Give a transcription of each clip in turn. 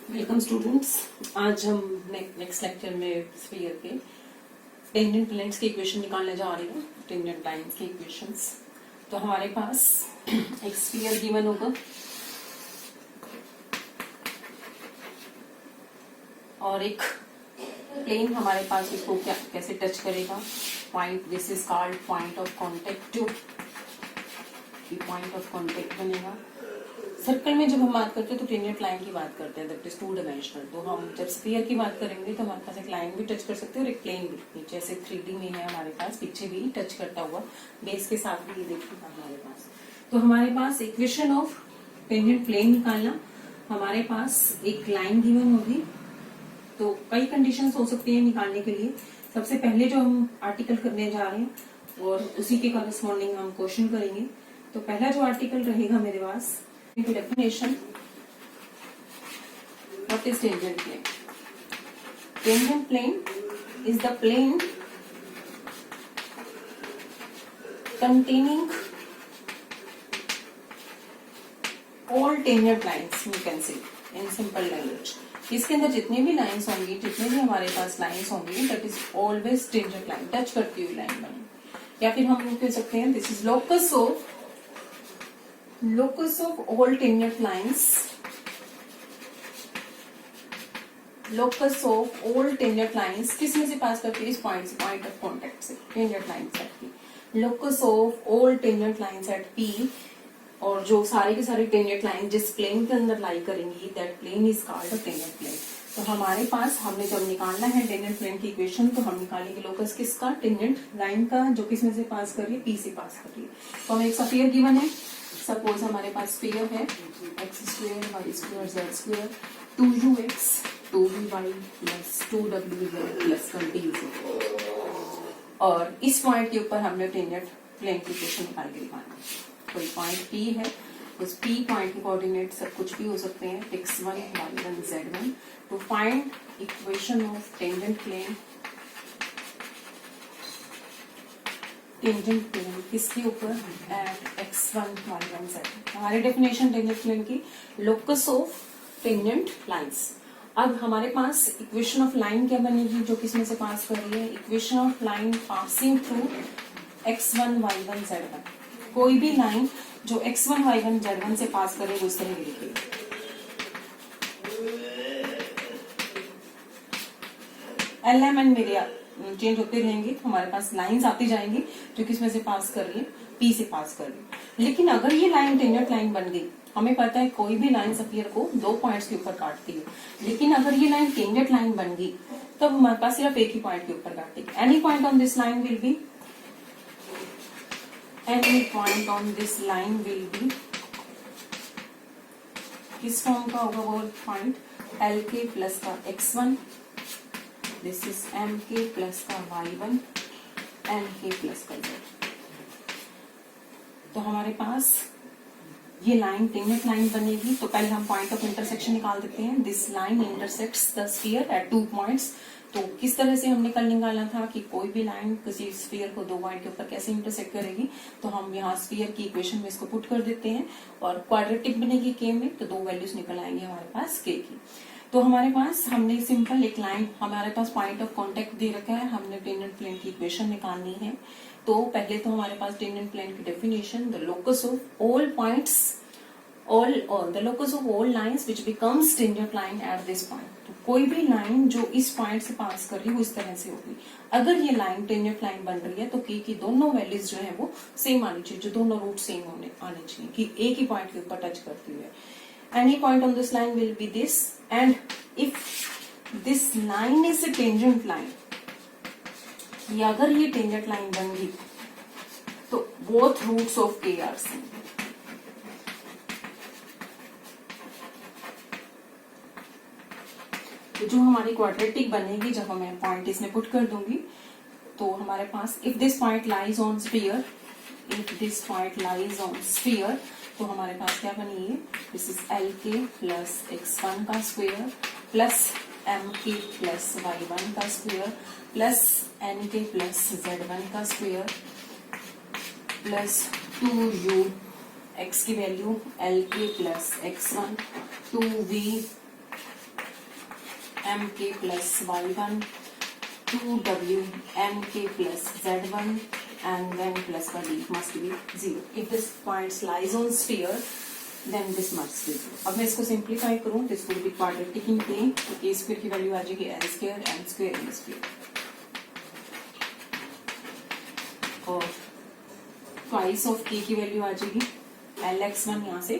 Welcome students. आज हम next lecture में स्फीयर के टेंजेंट प्लेन्स के इक्वेशन निकालने जा रहे हैं। टेंजेंट लाइंस के इक्वेशंस। तो हमारे पास एक स्फीयर गिवन होगा और एक प्लेन हमारे पास इसको कैसे टच करेगा। Point, this is called point of contact. जो पॉइंट ऑफ कॉन्टेक्ट बनेगा सर्कल में। जब हम बात करते हैं तो टेंजेंट लाइन की बात करते हैं, दैट इज 2 डायमेंशनल। तो हम जब स्फीयर की बात करेंगे तो हमारे पास एक लाइन भी टच कर सकते हैं और एक प्लेन भी, जैसे 3D में है हमारे पास, पीछे भी टच करता हुआ बेस के साथ भी। ये देखिए हमारे पास, तो हमारे पास इक्वेशन ऑफ टेंजेंट प्लेन निकालना। हमारे पास एक लाइन गिवन होगी, तो कई कंडीशंस हो सकती है निकालने के लिए। सबसे पहले जो हम आर्टिकल करने जा रहे हैं और उसी के करस्पॉन्डिंग हम क्वेश्चन करेंगे। तो पहला जो आर्टिकल रहेगा मेरे पास, definition, what is tangent plane? Tangent plane is the plane containing all tangent lines, you can say in simple language. इसके अंदर जितने भी लाइंस होंगी, जितने भी हमारे पास लाइंस होंगी, that is always tangent line, touch करती हुई लाइन बनी। या फिर हम लोग कह सकते हैं this is locus of all tangent lines, locus of all tangent lines किस में से पास करती है? इस पॉइंट से, पॉइंट ऑफ कॉन्टेक्ट से, टेंजेंट लाइन सेट की। locus of all tangent lines at P, और जो सारी की सारी टेंजेंट लाइन जिस प्लेन के अंदर लाई करेंगी, that plane is called a tangent plane. तो हमारे पास हमने जब निकालना है टेंजेंट प्लेन की इक्वेशन, तो हम निकालेंगे लोकस किसका? टेंजेंट लाइन का, जो किस में से पास कर रही है? P से पास कर रही है। तो हमें एक स्फीयर गिवन है। सपोज हमारे पास स्फीयर है x square y square z square 2ux 2vy plus 2wz plus 20z, और इस पॉइंट के ऊपर हमने टेंजेंट प्लेन की इक्वेशन निकाल के दिखाना है। कोई पॉइंट P है, उस P पॉइंट के कोऑर्डिनेट सब कुछ भी हो सकते हैं, x1 y1 z1। To find equation of tangent plane, tangent plane किसके ऊपर? At x1 y1 z। हमारी डेफिनेशन टेंजेंट प्लेन की, लोकस ऑफ टेंजेंट लाइंस। अब हमारे पास इक्वेशन ऑफ लाइन क्या बनेगी, जो किसमें से पास कर रही है? Equation of line passing through x1 y1 z1। कोई भी लाइन जो x1 y1 z1 से पास करे वो इस तरह की लिखिए। एलिमेंट मेरे चेंज होते रहेंगे, तो हमारे पास लाइंस आती जाएंगी जो किसमें से पास कर रही है? P से पास कर रही है। लेकिन अगर ये लाइन टेंजेंट लाइन बन गई, हमें पता है कोई भी लाइन स्फीयर को 2 पॉइंट्स के ऊपर काटती है, लेकिन अगर ये लाइन टेंजेंट लाइन बन गई तब हमारे पास सिर्फ एक ही पॉइंट के ऊपर काटेगी। Any point on this line will be, any point on this line will be, किस फॉर्म का होगा वो पॉइंट? LK प्लस का x1, this is MK plus का y1, NK प्लस का z। तो हमारे पास ये लाइन टेंजेंट लाइन बनेगी। तो पहले हम पॉइंट ऑफ इंटरसेक्शन निकाल देते हैं। This line intersects the sphere at 2 points. तो किस तरह से हमने कल निकाला था कि कोई भी लाइन किसी स्फीयर को 2 पॉइंट के ऊपर कैसे इंटरसेक्ट करेगी। तो हम यहाँ स्फीयर की इक्वेशन में इसको पुट कर देते हैं और क्वाड्रेटिक बनेगी K में, तो 2 वैल्यूज निकल आएंगी हमारे पास K की। तो हमारे पास हमने सिंपल एक लाइन, हमारे पास पॉइंट ऑफ कांटेक्ट दे रखा है, हमने टेंजेंट प्लेन की इक्वेशन निकालनी है। तो पहले तो हमारे पास टेंजेंट प्लेन की definition, the locus of all points, the locus of all lines which becomes tangent line at this point। तो कोई भी लाइन जो इस पॉइंट से पास कर रही है वो इस तरह से होगी। अगर ये लाइन टेंजेंट लाइन बन रही है तो K की दोनों वैल्यूज जो है वो सेम आनी चाहिए, जो दोनों रूट सेम आने चाहिए, कि एक ही पॉइंट के ऊपर टच करती हुई है। Any point on this line will be this, and if this line is a tangent line, या अगर ये टेंजेंट लाइन बन गई तो both roots of K are same. तो जो हमारी क्वाड्रेटिक बनेगी, जब मैं पॉइंट इसमें पुट कर दूंगी, तो हमारे पास if this point lies on sphere, if this point lies on sphere, तो हमारे पास क्या बनी है? This is LK plus x1 का square plus MK plus y1 का square plus NK plus z1 का स्क्वायर प्लस 2u, x की value LK plus x1 2v M के plus y1 2w m k plus z1 and then plus का d must be 0. If this point lies on sphere, then this must be 0. अब मैं इसको simplify करूं तो इसको भी क्वाड्रेटिक इन प्लेन, तो k स्क्वायर की वैल्यू आ जाएगी l square m square n square और ट्वाइस ऑफ k की वैल्यू आ जाएगी lx1 यहाँ से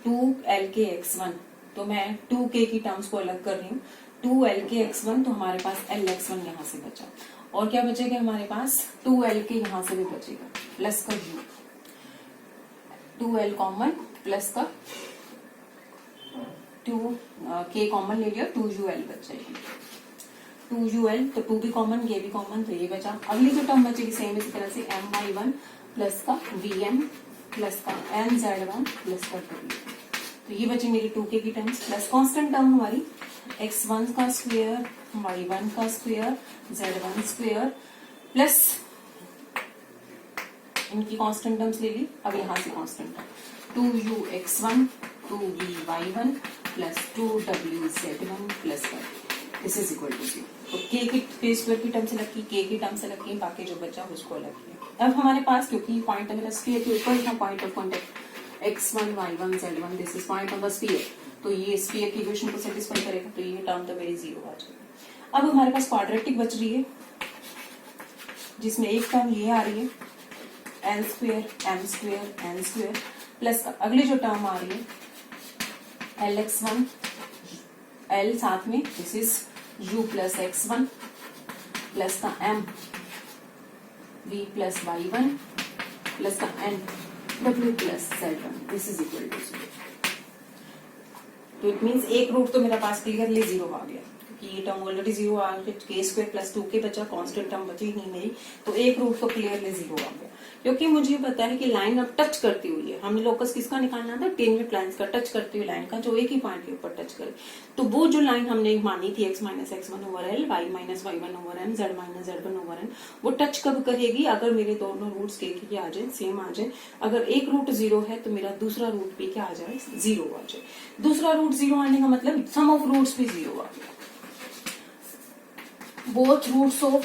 2lkx1, तो मैं 2k की टर्म्स को अलग कर रही हूँ 2lkx1, तो हमारे पास lx1 यहाँ से बचा और क्या बचेगा हमारे पास 2lk यहाँ से भी बचेगा प्लस का u 2l कॉमन प्लस का 2k कॉमन ले लिया 2ul बच जाएगी 2ul, तो 2 भी कॉमन k भी कॉमन, तो ये बचा। अगली जो टर्म बचेगी सेम इसी तरह से my1 प्लस का vm प्लस का nz1 प्लस का w, तो ये बची मेरी 2k की टर्म्स प्लस कांस्टेंट टर्म हमारी x1 का स्क्वायर y1 का स्क्वायर z1 स्क्वायर प्लस इनकी कांस्टेंट टर्म्स ले ली। अब यहाँ से constant term 2ux1 2vy1 plus 2wz1 plus this is equal to 0। तो k स्क्वायर की टर्म से लग की k की टर्म से लग की, बाकी जो बचा उसको अलग किया। अब हमारे पास क्योंकि पॉइंट मेरा स्फीयर के ऊपर था, point of contact x1 y1 z1 this is point of the sphere, तो ये स्फीयर की इक्वेशन को सेटिस्फाई करेगा, तो ये टर्म तो मेरी 0 आ जाएगी। अब हमारे पास क्वाड्रेटिक बच रही है जिसमें एक टर्म ये आ रही है l square m square n square plus अगली जो टर्म आ रही है lx1 l साथ में this is u plus x1 plus का m v plus y1 plus का n w plus z1 this is equal to 0। तो इट मीन्स एक रूट तो मेरा पास क्लियरली 0 आ गया क्योंकि ये टर्म ऑलरेडी 0 आ गया, k स्क्वायर प्लस 2k बचा, कांस्टेंट टर्म बची नहीं मेरी, तो एक रूट तो क्लियरली 0 आ गया क्योंकि मुझे पता है कि लाइन अब टच करती हुई है। हमने लोकस किसका निकालना था, टेंजेंट लाइंस का, टच करती हुई लाइन का जो एक ही पॉइंट के ऊपर टच करे। तो वो जो लाइन हमने मानी थी x minus x1 over l y minus y1 over n z minus z1 over n, वो टच कब करेगी, अगर मेरे दोनों रूट्स के आ जाए, सेम आ जाए। अगर एक रूट 0 है तो मेरा दूसरा रूट भी क्या आ जाए, 0 आ जाए। दूसरा रूट 0 आने का मतलब सम ऑफ रूट्स भी 0 आ गया। both roots of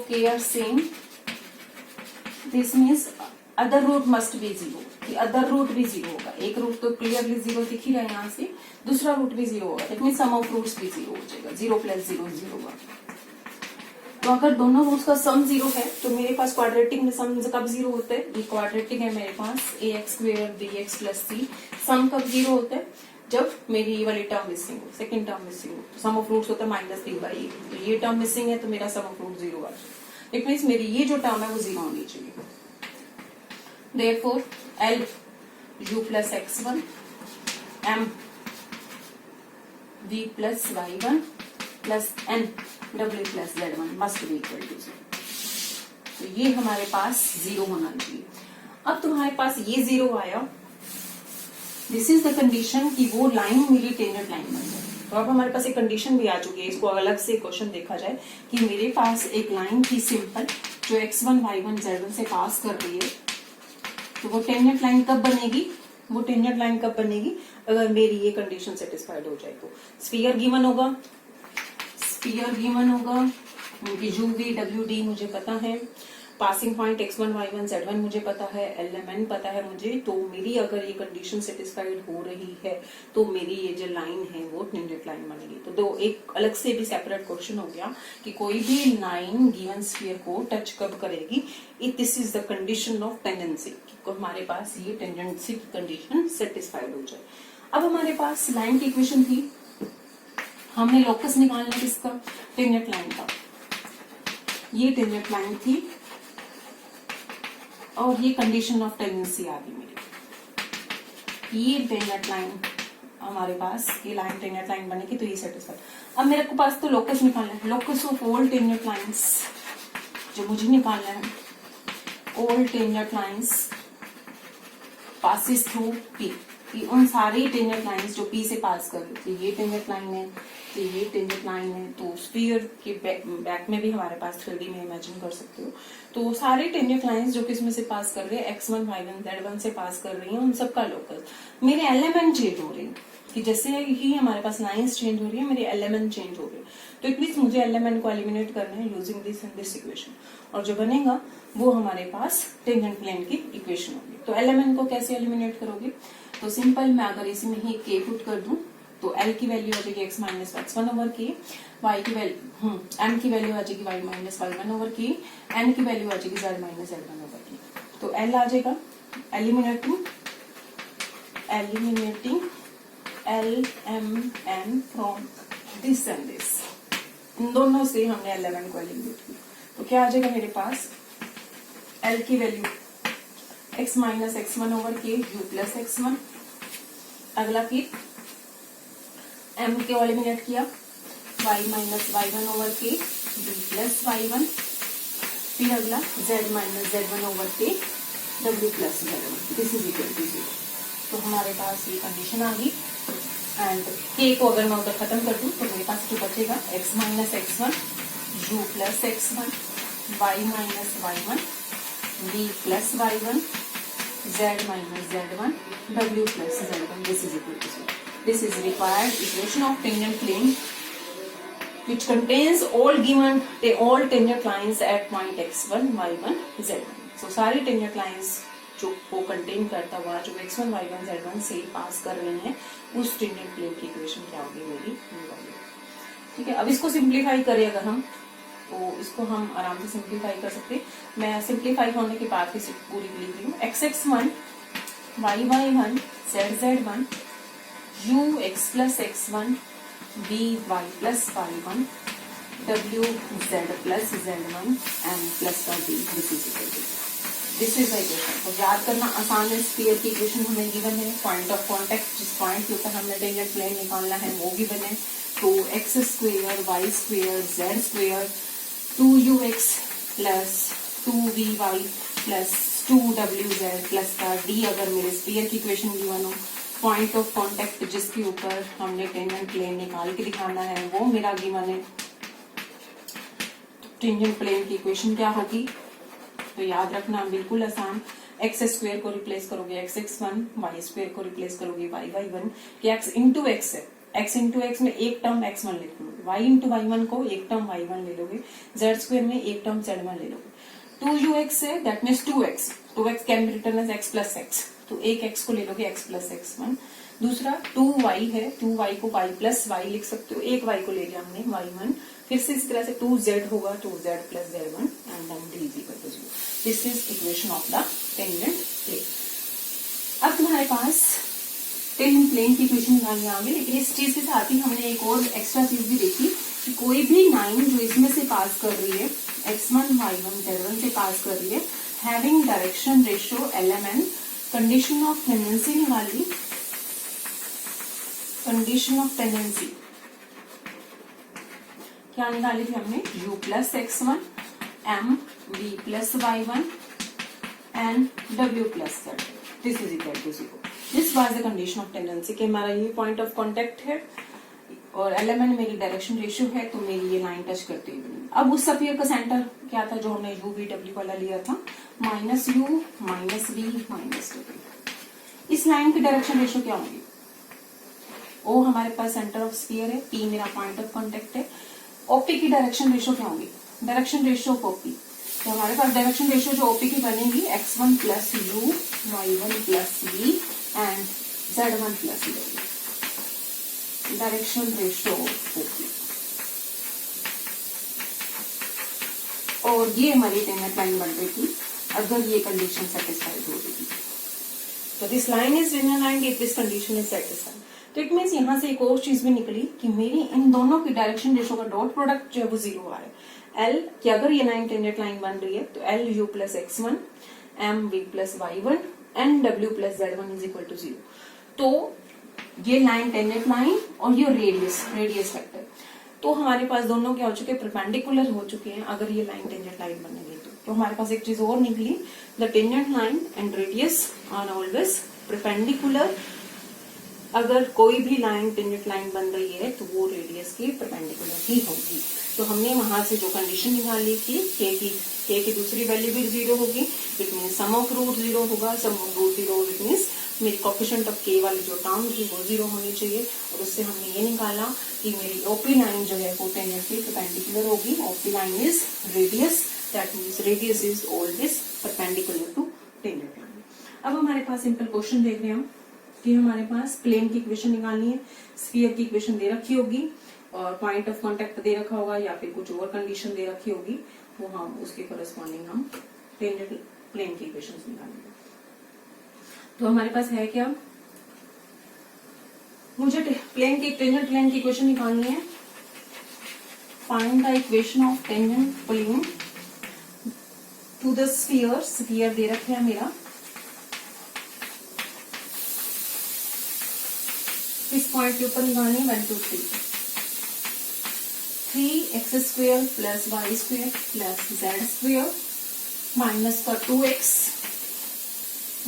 k are same, this means other root must be 0, कि अदर रूट भी 0 होगा। एक रूट तो क्लियरली 0 दिख ही रहा है यहाँ से, दूसरा रूट भी 0 होगा, that means sum of roots भी 0 हो जाएगा, 0 प्लस 0 0 होगा। तो अगर दोनों रूट्स का सम 0 है तो मेरे पास क्वाड्रेटिक में सम कब 0 होता है, ये क्वाड्रेटिक है मेरे पास ax square bx plus c, सम कब 0 होता है, जब मेरी ये वाली टर्म मिसिंग हो, सेकंड टर्म मिसिंग हो। सम ऑफ रूट्स होता है माइनस 3/8, तो ये टर्म मिसिंग है तो मेरा सम ऑफ रूट 0 आ जाएगा। इट मींस मेरी ये जो टर्म है वो 0 होनी चाहिए। Therefore, L u plus x1 m v plus y1 plus n w plus z1 must be equal to 0। तो ये हमारे पास 0 होना चाहिए। अब तुम्हारे पास ये 0 आया, दिस इज द कंडीशन कि वो लाइन मेरी टेंजेंट लाइन बन जाए। तो अब हमारे पास एक कंडीशन भी आ चुकी है, इसको अलग से क्वेश्चन देखा जाए कि मेरे पास एक लाइन थी सिंपल जो x1 y1 z1 से पास कर रही है, तो वो टेंजेंट लाइन कब बनेगी, वो टेंजेंट लाइन कब बनेगी, अगर मेरी ये कंडीशन सेटिस्फाइड हो जाए। तो स्फीयर गिवन होगा, उनकी u v w d मुझे पता है, passing point x1 y1 z1 मुझे पता है, lmn पता है मुझे। तो मेरी अगर ये कंडीशन सेटिस्फाइड हो रही है तो मेरी ये जो लाइन है वो टेंजेंट लाइन बनेगी। तो दो एक अलग से भी सेपरेट क्वेश्चन हो गया कि कोई भी लाइन गिवन स्फीयर को टच कब करेगी, this is the condition of tendency, हमारे पास ये टेंडेंसी की कंडीशन सेटिस्फाइड हो जाए। अब हमारे पास लाइन की इक्वेशन थी, हमने लोकस निकालना किसका, टेंजेंट लाइन का। ये टेंजेंट लाइन थी और ये कंडीशन ऑफ टेंडेंसी आ गई मेरी। ये टेंजेंट लाइन हमारे पास, ये लाइन टेंजेंट लाइन बनेगी तो ये सेटिस्फाइड। अब मेरे को पास तो लोकस निकालना है, locus of all tangent lines जो मुझे निकालना है, all tangent lines passes through P, उन सारी टेंजेंट लाइंस जो P से पास कर रही थी, ये टेंजेंट लाइन है, तो ये टेंजेंट लाइन है। तो स्फीयर के बैक में भी हमारे पास 3D में इमेजिन कर सकते हो। तो सारी टेंजेंट लाइंस जो किसमें से पास कर रही है, x1 y1 z1 से पास कर रही है, उन सबका लोकस। मेरे एलिमेंट चेंज हो रहे हैं, कि जैसे ही हमारे पास लाइंस चेंज हो रही है मेरी एलिमेंट चेंज हो रही है, तो इट मीन्स मुझे एलिमेंट को एलिमिनेट करना है using this and this equation, और जो बनेगा वो हमारे पास टेंजेंट प्लेन की इक्वेशन होगी। तो एलिमेंट को कैसे एलिमिनेट करोगे, तो सिंपल मैं अगर इसी में ही k पुट कर दूं तो l की वैल्यू आ जाएगी x minus x1 over k, y की वैल्यू m की वैल्यू आ जाएगी y minus y1 over k, n की वैल्यू आ जाएगी z minus z1 over k। तो l आ जाएगा eliminating l m n from this and this, इन दोनों से हमने एलिमेंट को एलिमिनेट किया। तो क्या आ जाएगा मेरे पास, l की value x minus x1 over k u plus x1, अगला फिर m को एलिमिनेट किया y minus y1 over k b plus y1, फिर अगला z minus z1 over k w plus z1, this is equal to 0। तो हमारे पास ये कंडीशन आ गई, एंड k को अगर मैं उधर खत्म कर दूं तो मेरे पास जो बचेगा x minus x1 u plus x1 y minus y1 b plus y1 z minus z1 w plus z1, this is equal to 0. This is required equation of tangent plane which contains all tangent lines at point x1 y1 z1. So सारी tangent lines जो को contain करता हुआ जो x1 y1 z1 से pass कर रहे हैं उस टेंजेंट प्लेन की इक्वेशन क्या होगी मेरी, ठीक है। अब इसको सिंप्लीफाई करें अगर हम, तो इसको हम आराम से सिंप्लीफाई कर सकते हैं। मैं सिंप्लीफाई होने के बाद इसे पूरी लिख रही हूँ, x(x1) y(y1) z(z1) u(x plus x1) by plus y1 w z plus z1 m plus का d, दिस इज इक्वेशन। तो याद करना आसान है, स्फीयर की इक्वेशन हमें गिवन है, पॉइंट ऑफ कांटेक्ट जिस पॉइंट के ऊपर हमने टेंजेंट प्लेन निकालना है वो गिवन है। तो x square y square z square 2ux plus 2vy plus 2wz plus का d अगर मेरे स्फीयर की इक्वेशन गिवन हो, पॉइंट ऑफ कांटेक्ट जिसके ऊपर हमने टेंजेंट प्लेन निकाल के दिखाना है वो मेरा गिवन है। टेंजेंट प्लेन की इक्वेशन क्या होगी, तो याद रखना बिल्कुल आसान, एक्स स्क्वेयर को रिप्लेस करोगे x(x1), y स्क्वेयर को रिप्लेस करोगे y(y1), कि x इंटू x है, x इंटू एक्स में एक टर्म x1 लिख लोगे, y इंटू y1 को एक टर्म y1 ले लोगे, z स्क्वेयर में एक टर्म z1 ले लोगे। 2ux है, that means 2x can be written as x plus x, तो एक x को ले लोगे x प्लस x1। दूसरा 2y है, 2y को y प्लस y लिख सकते हो, एक y को ले लिया हमने y1, फिर से इस तरह से 2z होगा 2z plus z1 and then d is equal to 0। This is equation of the tangent plane. अब तुम्हारे पास टेंजेंट प्लेन की इक्वेशन निकालनी आ गई, लेकिन इस चीज के साथ ही हमने एक और एक्स्ट्रा चीज भी देखी कि कोई भी लाइन जो इसमें से पास कर रही है, x1 y1 z1 से पास कर रही है, having direction ratio lmn, condition of tangency निकाली, कंडीशन ऑफ टेंडेंसी क्या निकाली थी हमने, u plus x1 m v plus y1 and w plus z, this is equal to 0। This was the condition of tangency कि हमारा ये point of contact है और एलिमेंट मेरी डायरेक्शन रेशियो है, तो मेरी ये लाइन टच करती हुई बनी। अब उस स्फीयर का सेंटर क्या था जो हमने u v w वाला लिया था, minus u minus v minus w। इस लाइन की डायरेक्शन रेशियो क्या होगी, ओ हमारे पास सेंटर ऑफ स्फीयर है, p मेरा पॉइंट ऑफ कांटेक्ट है, ओपी की डायरेक्शन रेशियो क्या होगी, डायरेक्शन रेशियो ऑफ ओपी, तो हमारे पास डायरेक्शन रेशियो जो ओपी की बनेगी x1 plus u y1 plus v and z1 plus w, direction ratio of OP. और ये हमारी टेंजेंट लाइन बन रही थी अगर ये कंडीशन सेटिस्फाइड हो रही थी। तो this line is tangent line if this condition is satisfied. तो इट मीन्स यहाँ से एक और चीज भी निकली कि मेरी इन दोनों की डायरेक्शन रेशियो का डॉट प्रोडक्ट जो है वो 0 आ रहा है। एल कि अगर ये लाइन टेंजेंट लाइन बन रही है तो l u plus x1 m v plus y1 and डब्ल्यू plus z1 is equal to 0। तो ये लाइन टेंजेंट लाइन और ये रेडियस वेक्टर, तो हमारे पास दोनों क्या हो चुके हैं, परपेंडिकुलर हो चुके हैं अगर ये लाइन टेंजेंट लाइन बनेगी तो हमारे पास एक चीज और निकली, the tangent line and radius are always perpendicular. अगर कोई भी लाइन टेंजेंट लाइन बन रही है तो वो रेडियस की परपेंडिकुलर ही होगी। तो हमने वहां से जो कंडीशन निकाली थी k की दूसरी वैल्यू भी 0 होगी, it mean sum of root 0 होगा, sum of root 0 it mean मेरी कोफिशिएंट ऑफ के वाली जो टर्म थी वो 0 होनी चाहिए, और उससे हमने ये निकाला कि मेरी ओपी लाइन जो है वो टेंजेंटली परपेंडिकुलर होगी। OP line is radius, that means radius is always perpendicular to tangent line. अब हमारे पास सिंपल क्वेश्चन देख रहे हैं हम कि हमारे पास प्लेन की इक्वेशन निकालनी है, स्फीयर की इक्वेशन दे रखी होगी और पॉइंट ऑफ कांटेक्ट दे रखा होगा या फिर कुछ और कंडीशन दे रखी होगी, तो हम उसके करस्पॉन्डिंग हम टेंजेंट प्लेन की इक्वेशन निकालेंगे। तो हमारे पास है क्या, मुझे प्लेन की टेंजेंट प्लेन की इक्वेशन निकालनी है। Find the equation of tangent plane to the sphere, sphere दे रखे है मेरा, किस पॉइंट के ऊपर निकालनी है, 1 2 3 3x² plus y² plus z² minus का 2x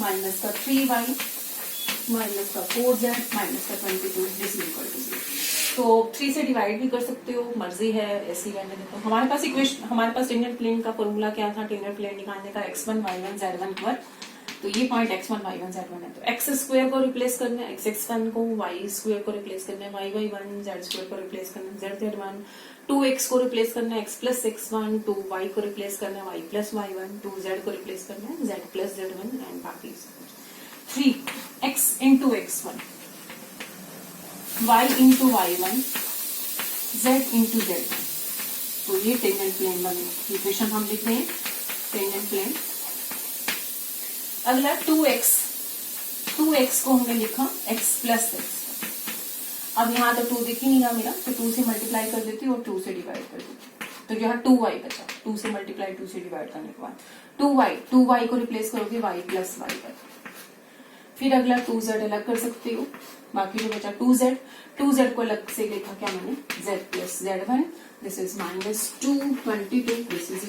माइनस का 3y माइनस का 4z माइनस का 22 दिस इज इक्वल टू 0। तो 3 से डिवाइड भी कर सकते हो, मर्जी है, ऐसी करने देते हो। हमारे पास इक्वेशन, हमारे पास टेंजेंट प्लेन का फॉर्मूला क्या था, टेंजेंट प्लेन निकालने का x1 y1 z1 पर। तो ये पॉइंट x1 y1 z1 है, तो x² को रिप्लेस करना है, x1 को y² को रिप्लेस करना है, y1 z² को रिप्लेस करना है, z1 2x को रिप्लेस करना है, x प्लस x1, 2y को रिप्लेस करना है, y प्लस y1, 2z को रिप्लेस करना है, z प्लस z1 एंड बाकी 3x into x1 y into y1 z into z1। तो ये टेंजेंट प्लेन बने, इक्वेशन हम लिख रहे हैं टेंजेंट प्लेन। अगला 2x को हमने लिखा x प्लस x। अब यहाँ तो 2 दिख ही नहीं रहा मेरा, तो 2 से मल्टीप्लाई कर देती हूँ और 2 से डिवाइड कर देती हूँ, तो यहाँ 2y बचा। 2 से मल्टीप्लाई 2 से डिवाइड करने के बाद 2y को रिप्लेस करोगे y प्लस y पर। फिर अगला 2z अलग कर सकती हूँ, बाकी जो बचा 2z को अलग से लिखा क्या मैंने, z प्लस z1, this is -222, this is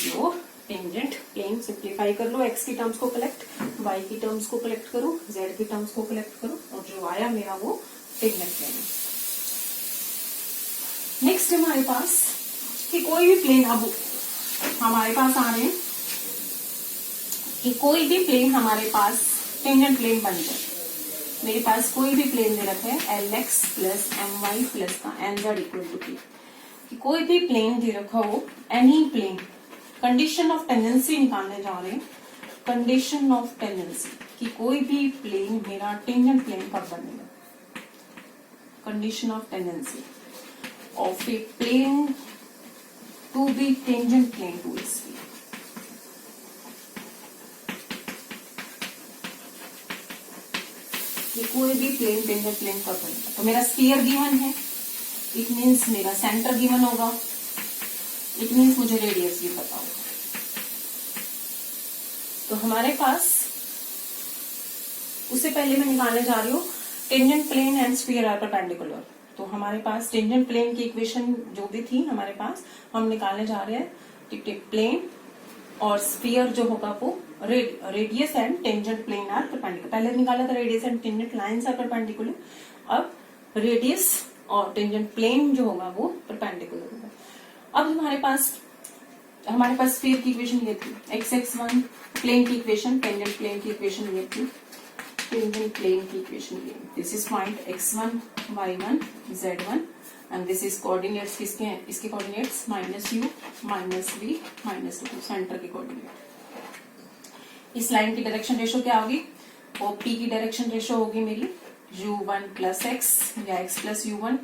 your tangent plane. Simplify कर लो, x की टर्म्स को कलेक्ट, y की टर्म्स को कलेक्ट करो, z की टर्म्स को कलेक्ट करो, और जो आया मेरा वो टेंजेंट प्लेन है। नेक्स्ट हमारे पास कि कोई भी प्लेन, अब हमारे पास आ रहे हैं कि कोई भी प्लेन हमारे पास टेंजेंट प्लेन बन जाए। मेरे पास कोई भी प्लेन दे रखा है lx प्लस my प्लस का nz इक्वल टू p, कि कोई भी प्लेन दे रखा हो, any plane, condition of tangency निकालने जा रहे हैं। कंडीशन ऑफ टेंडेंसी कि कोई भी प्लेन मेरा टेंजेंट प्लेन कब बनेगा। Condition of tangency of a plane to be tangent plane to a sphere. कि कोई भी प्लेन टेंजेंट प्लेन कब बनेगा। तो मेरा स्फीयर गिवन है, इट मीन्स मेरा सेंटर गिवन होगा, इट मीन्स मुझे रेडियस भी पता होगा। तो हमारे पास उससे पहले मैं निकालने जा रही हूँ tangent plane and sphere are perpendicular. तो हमारे पास टेंजेंट प्लेन की इक्वेशन जो भी थी हमारे पास, हम निकालने जा रहे हैं प्लेन और स्फीयर जो होगा वो radius and tangent plane are perpendicular. पहले निकाला था radius and tangent lines are perpendicular, अब रेडियस और टेंजेंट प्लेन जो होगा वो परपेंडिकुलर होगा। अब हमारे पास स्फीयर की इक्वेशन ये थी, x1 प्लेन की इक्वेशन, टेंजेंट प्लेन की इक्वेशन ये थी, टेंजेंट प्लेन की इक्वेशन ये। This is point x1 y1 z1 and this is coordinates किसके हैं, इसके कोऑर्डिनेट्स -u -v -2, सेंटर के कोऑर्डिनेट। इस लाइन की डायरेक्शन रेशो क्या होगी, OP की डायरेक्शन रेशो होगी मेरी u1 प्लस x या x plus u1,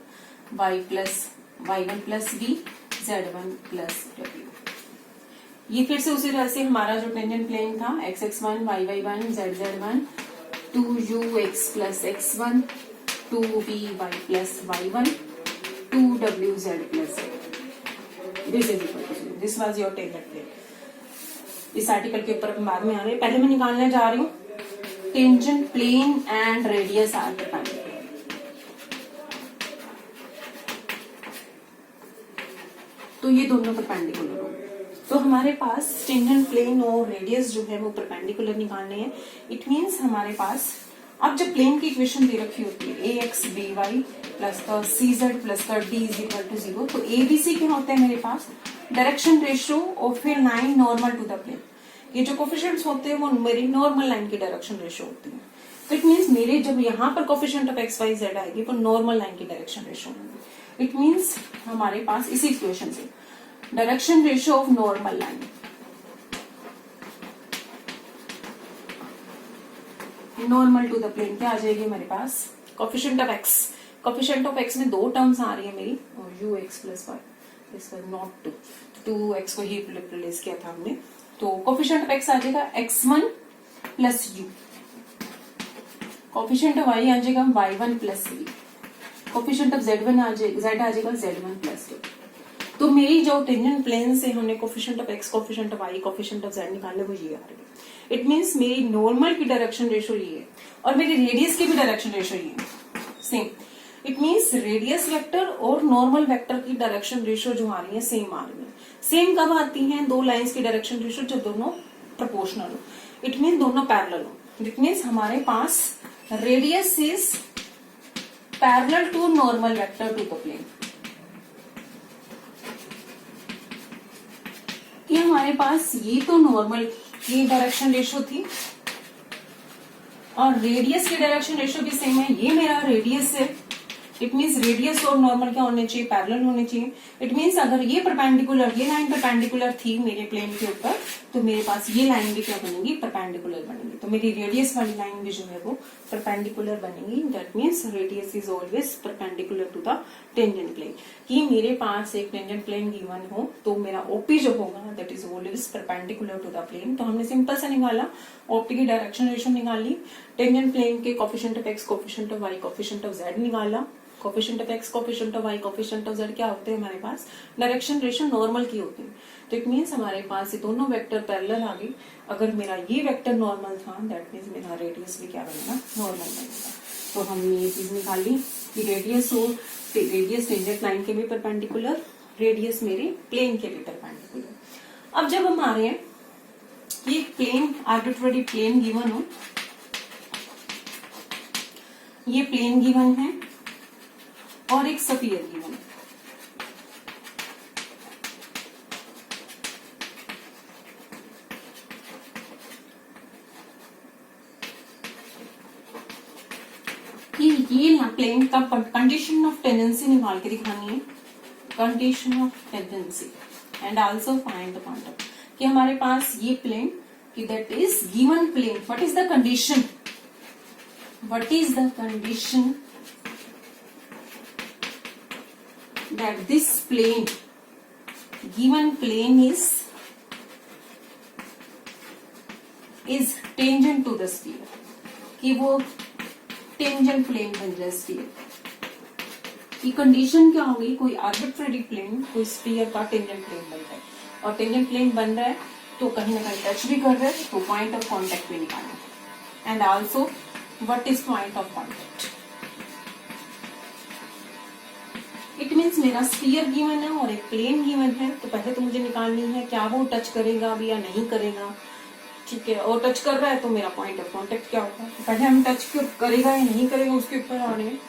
y1 plus v, z1 plus w। ये फिर से उसी तरह से हमारा जो टेंजेंट प्लेन था x1 y1 z1 2ux plus x1 2vy plus y1 2wz plus z। This is equal to, this was your tangent plane. इस आर्टिकल के ऊपर हम बाद में आ रहे हैं, पहले मैं निकालने जा रही हूँ tangent plane and radius are perpendicular. तो ये दोनों परपेंडिकुलर हो, तो हमारे पास टेंजेंट प्लेन और रेडियस जो है वो परपेंडिकुलर निकालने हैं। इट मींस हमारे पास अब जब प्लेन की इक्वेशन दे रखी होती है ax by प्लस का cz प्लस का d इज इक्वल टू 0, तो abc क्या होते हैं मेरे पास, डायरेक्शन रेशियो और फिर line normal to the plane. ये जो कोफिशिएंट्स होते हैं वो मेरी नॉर्मल लाइन की डायरेक्शन रेशियो होती है। तो इट मीन्स मेरे जब यहाँ पर coefficient of x y z आएगी वो नॉर्मल लाइन की डायरेक्शन रेशियो होगी। इट मीन्स हमारे पास इसी इक्वेशन से direction ratio of normal line, normal to the plane क्या आ जाएगी हमारे पास, coefficient of x. Coefficient of x में दो टर्म्स आ रही है मेरी, और u x plus y, this was not 2x को ही रिप्लेस किया था हमने, तो कोफिशिएंट ऑफ एक्स आ जाएगा x1 plus you, coefficient of y आ जाएगा y1 plus v, coefficient of z1 आ जाएगा z1 प्लस 2। तो मेरी जो टेंजेंट प्लेन से हमने coefficient of x, coefficient of y, coefficient of z निकाले वो ये आ रही है। इट मीन्स मेरी नॉर्मल की डायरेक्शन रेशियो ये है और मेरी रेडियस की भी डायरेक्शन रेशियो ये है same. It means radius vector और नॉर्मल वेक्टर की डायरेक्शन रेशियो जो आ रही है सेम आ रही है। सेम कब आती हैं, दो लाइंस की डायरेक्शन रेशियो जब दोनों प्रोपोर्शनल हो, इट मीन्स दोनों पैरेलल हो। इट मीन्स हमारे पास radius is parallel to normal vector to the plane. कि हमारे पास ये तो नॉर्मल की डायरेक्शन रेशियो थी और रेडियस की डायरेक्शन रेशियो भी सेम है, ये मेरा रेडियस है। इट मीन्स रेडियस और नॉर्मल क्या होने चाहिए, पैरेलल होने चाहिए। इट मीन्स अगर ये परपेंडिकुलर, ये लाइन परपेंडिकुलर थी मेरे प्लेन के ऊपर, तो मेरे पास ये लाइन भी क्या बनेगी, परपेंडिकुलर बनेगी। तो मेरी रेडियस वाली लाइन भी जो है वो परपेंडिकुलर बनेगी। That means radius is always perpendicular to the tangent plane. कि मेरे पास एक टेंजेंट प्लेन गिवन हो तो मेरा ओपी जो होगा that is always perpendicular to the plane. तो हमने सिंपल सा निकाला, ओपी की डायरेक्शन रेशियो निकाली, टेंजेंट प्लेन के coefficient of x, coefficient of y, coefficient of z निकाला। Coefficient of x, coefficient of y, coefficient of z क्या होते हैं हमारे पास, डायरेक्शन रेशियो नॉर्मल की होती है। तो इट मीन्स हमारे पास ये दोनों वेक्टर पैरेलल आ गई। अगर मेरा ये वेक्टर नॉर्मल था दैट मीन्स मेरा रेडियस भी क्या बनेगा, नॉर्मल बनेगा। तो हमने ये चीज निकाली कि रेडियस और रेडियस टेंजेंट लाइन के भी परपेंडिकुलर, रेडियस मेरे प्लेन के भी परपेंडिकुलर। अब जब हम आ रहे हैं ये प्लेन, आर्बिट्ररी प्लेन गिवन हो, ये प्लेन गिवन है और एक स्फीयर गिवन है। ये प्लेन का कंडीशन ऑफ टेंडेंसी निकाल के दिखानी है, condition of tangency and also find the point of, कि हमारे पास ये प्लेन कि that is given plane, what is the condition, what is the condition that this plane, given plane is tangent to the sphere, कि वो tangent plane बन जाए sphere की कंडीशन क्या होगी, कोई आर्बिट्ररी प्लेन कोई स्फीयर का टेंजेंट प्लेन बन रहा है, और टेंजेंट प्लेन बन रहा है तो कहीं ना कहीं टच भी कर रहा है, तो पॉइंट ऑफ कॉन्टेक्ट भी निकालना। And also what is point of contact, it means मेरा स्फीयर गिवन है और एक प्लेन गिवन है, तो पहले तो मुझे निकालनी है क्या वो टच करेगा अभी या नहीं करेगा, ठीक है। और टच कर रहा है तो मेरा पॉइंट ऑफ कांटेक्ट क्या होगा, तो पहले हम टच करेगा या नहीं करेगा उसके ऊपर आ रहे हैं